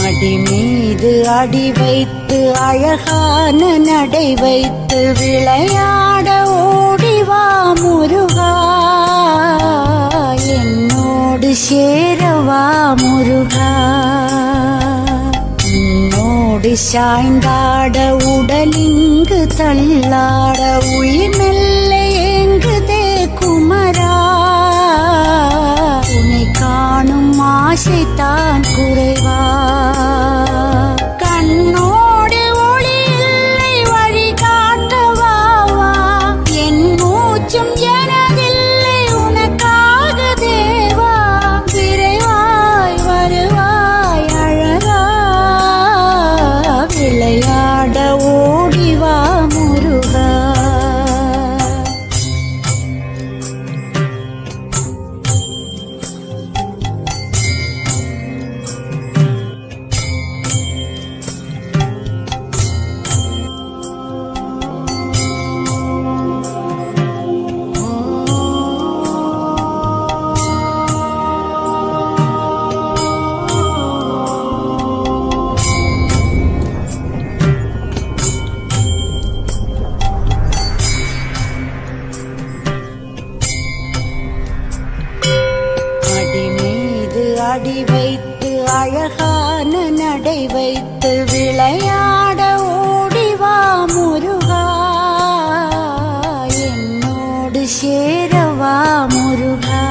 அடி மீது அடி வைத்து அழகான நடை வைத்து விளையாட ஓடிவா முருகா, என்னோடு சேரவா முருகா. உன்னோடு சாய்ந்தாட உடலிங்கு தள்ளாட உயிர் மெல்ல ஏங்குதே குமரா, உன்னை காணும் ஆசைத்தான் குறைவா. கண்ணோடு ஒளி இல்லை வழி காட்டவாவா, என் மூச்சும் எனதில்லை உனக்காக தேவா. விரைவாய் வருவாய் அழகா, விளையாட ஓடிவா முருகா. அடி வைத்து அழகான நடை வைத்து விளையாட ஓடிவா முருகா, என்னோடு சேரவா முருகா.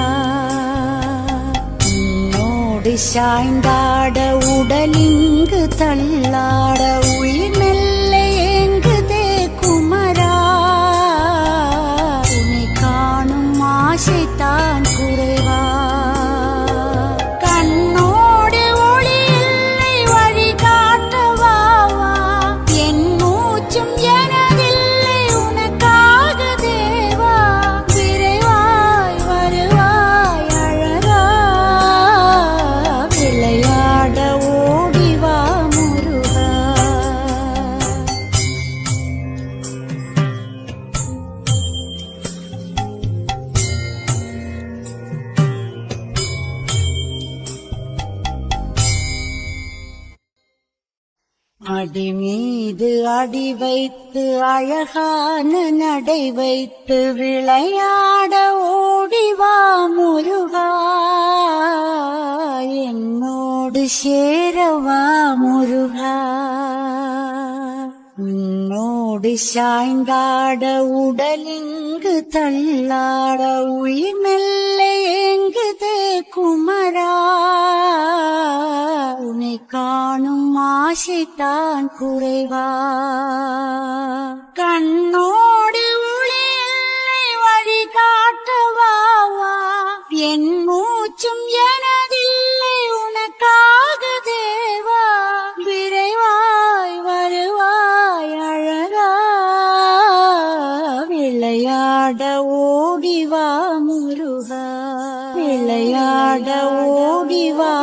உன்னோடு சாய்ந்தாட உடலிங்கு தள்ளாட உயிர் மெல்ல ஏங்குதே குமரா, உன்னை காணும் ஆசைத்தான் குறைவா. அடி மீது அடி வைத்து அழகான நடை வைத்து விளையாட ஓடிவா முருகா, என்னோடு சேரவா முருகா. உன்னோடு சாய்ந்தாட உடலிங்கு தள்ளாட உயிர் மெல்ல ஏங்குதே குமரா, உன்னை காணும் ஆசைத்தான் குறைவா. கண்ணோடு ஒளி இல்லை வழி காட்டவாவா, என் மூச்சும் எனதில்லை உனக்காக தேவா. விரைவாய் வருவாய் அழகா, விளையாட ஓடிவா முருகா, விளையாட ஓடிவா